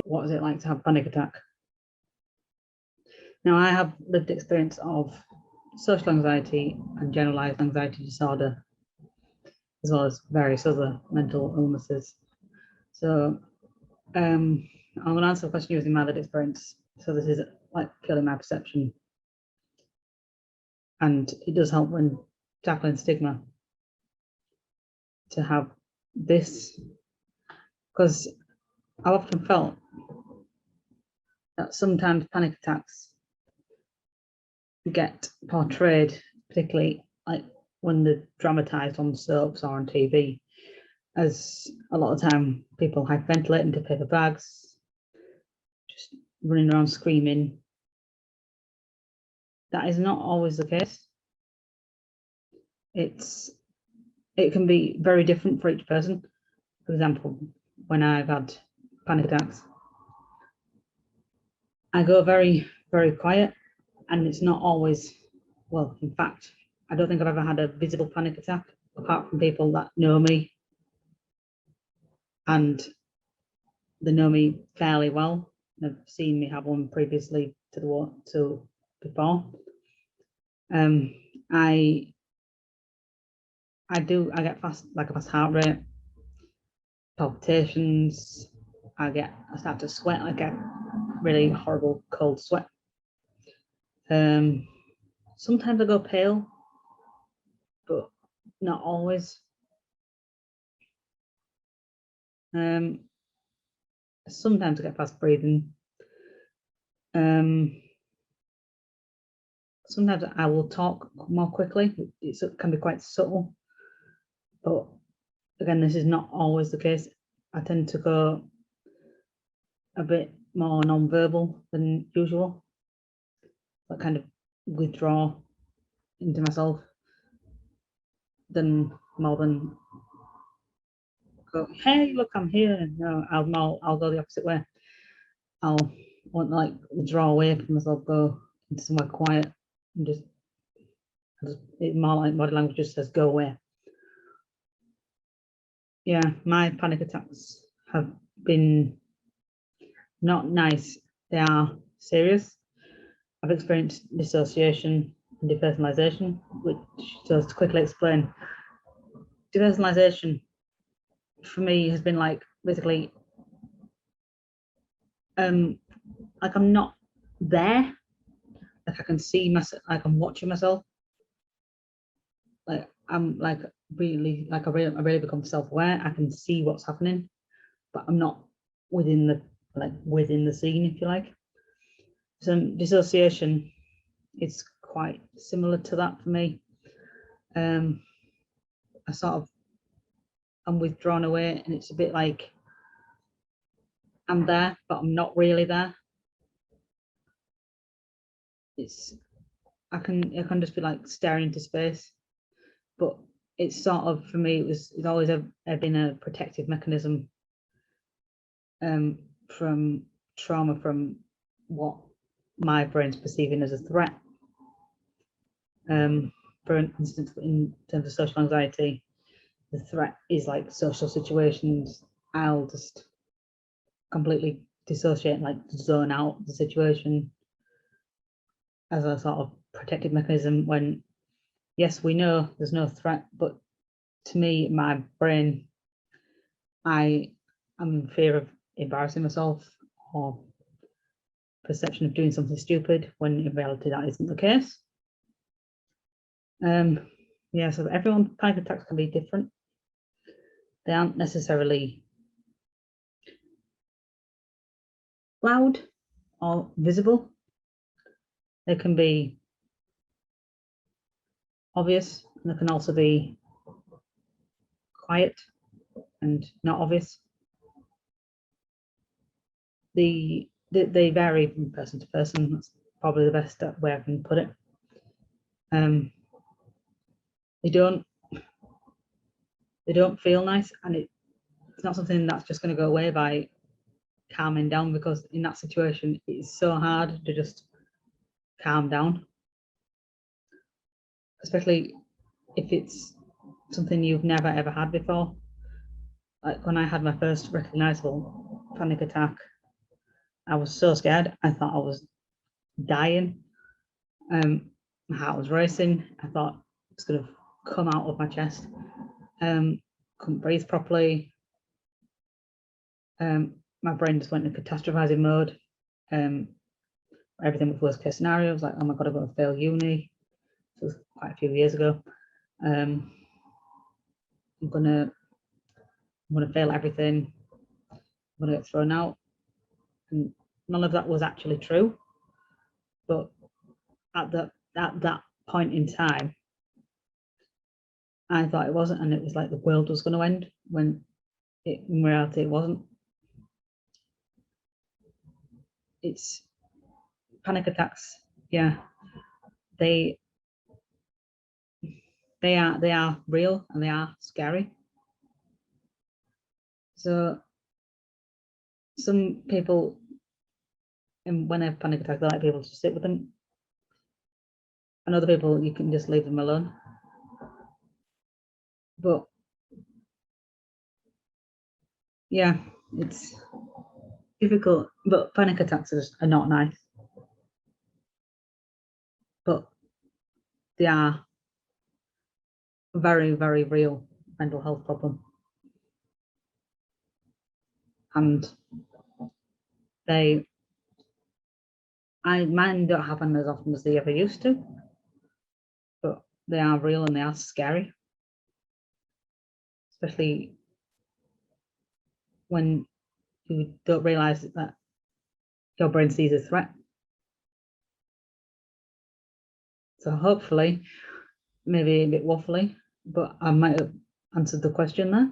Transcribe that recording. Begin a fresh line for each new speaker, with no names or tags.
What is it like to have a panic attack? Now, I have lived experience of social anxiety and generalized anxiety disorder, as well as various other mental illnesses. So I'm going to answer the question using my lived experience. So this is like purely my perception. And it does help when tackling stigma to have this, because I've often felt that sometimes panic attacks get portrayed, particularly like when they're dramatized on soaps or on TV, as a lot of time people hyperventilate into paper bags, just running around screaming. That is not always the case. It can be very different for each person. For example, when I've had panic attacks, I go very, very quiet, and it's not always, well, in fact, I don't think I've ever had a visible panic attack apart from people that know me and they know me fairly well. They've seen me have one previously to before. I get fast, like a fast heart rate, palpitations. I start to sweat, I get really horrible cold sweat. Sometimes I go pale, but not always. Sometimes I get fast breathing. Sometimes I will talk more quickly. It can be quite subtle, but again, this is not always the case. I tend to go a bit more non-verbal than usual. I kind of withdraw into myself more than go, hey, look, I'm here. No, I'll go the opposite way. I won't like withdraw away from myself, go into somewhere quiet, and just it's more like body language just says go away. Yeah, my panic attacks have been not nice. They are serious. I've experienced dissociation and depersonalization, which, so to quickly explain, depersonalization for me has been like basically like I'm not there, like I can see myself, like I'm watching myself, like I'm like really, like I really become self-aware. I can see what's happening, but I'm not within the scene, if you like. So dissociation is quite similar to that for me. I'm withdrawn away, and it's a bit like I'm there, but I'm not really there. I can just be like staring into space, but it's sort of, for me, it's always been a protective mechanism from trauma, from what my brain's perceiving as a threat. For instance, in terms of social anxiety, the threat is like social situations. I'll just completely dissociate and like zone out the situation as a sort of protective mechanism, when yes, we know there's no threat, but to me, my brain, I am in fear of embarrassing myself or perception of doing something stupid, when in reality that isn't the case. Yeah, so everyone's panic attacks can be different. They aren't necessarily loud or visible. They can be obvious, and they can also be quiet and not obvious. They vary from person to person. That's probably the best way I can put it. They don't feel nice, and it's not something that's just going to go away by calming down, because in that situation it's so hard to just calm down, especially if it's something you've never ever had before. Like when I had my first recognizable panic attack, I was so scared. I thought I was dying. My heart was racing. I thought it was going to come out of my chest. Couldn't breathe properly. My brain just went into catastrophizing mode. Everything was worst case scenario. I was like, oh my God, I'm going to fail uni. It was quite a few years ago. I'm gonna fail everything. I'm gonna get thrown out. And none of that was actually true. But at that point in time, I thought it wasn't, and it was like the world was going to end, when in reality it wasn't. It's panic attacks. Yeah, they are real and they are scary. So some people, and when they have panic attacks, they like people to sit with them, and other people you can just leave them alone. But yeah, it's difficult. But panic attacks are not nice, but they are a very, very real mental health problem, and mine don't happen as often as they ever used to, but they are real and they are scary, especially when you don't realize that your brain sees a threat. So hopefully, maybe a bit waffly, but I might have answered the question there.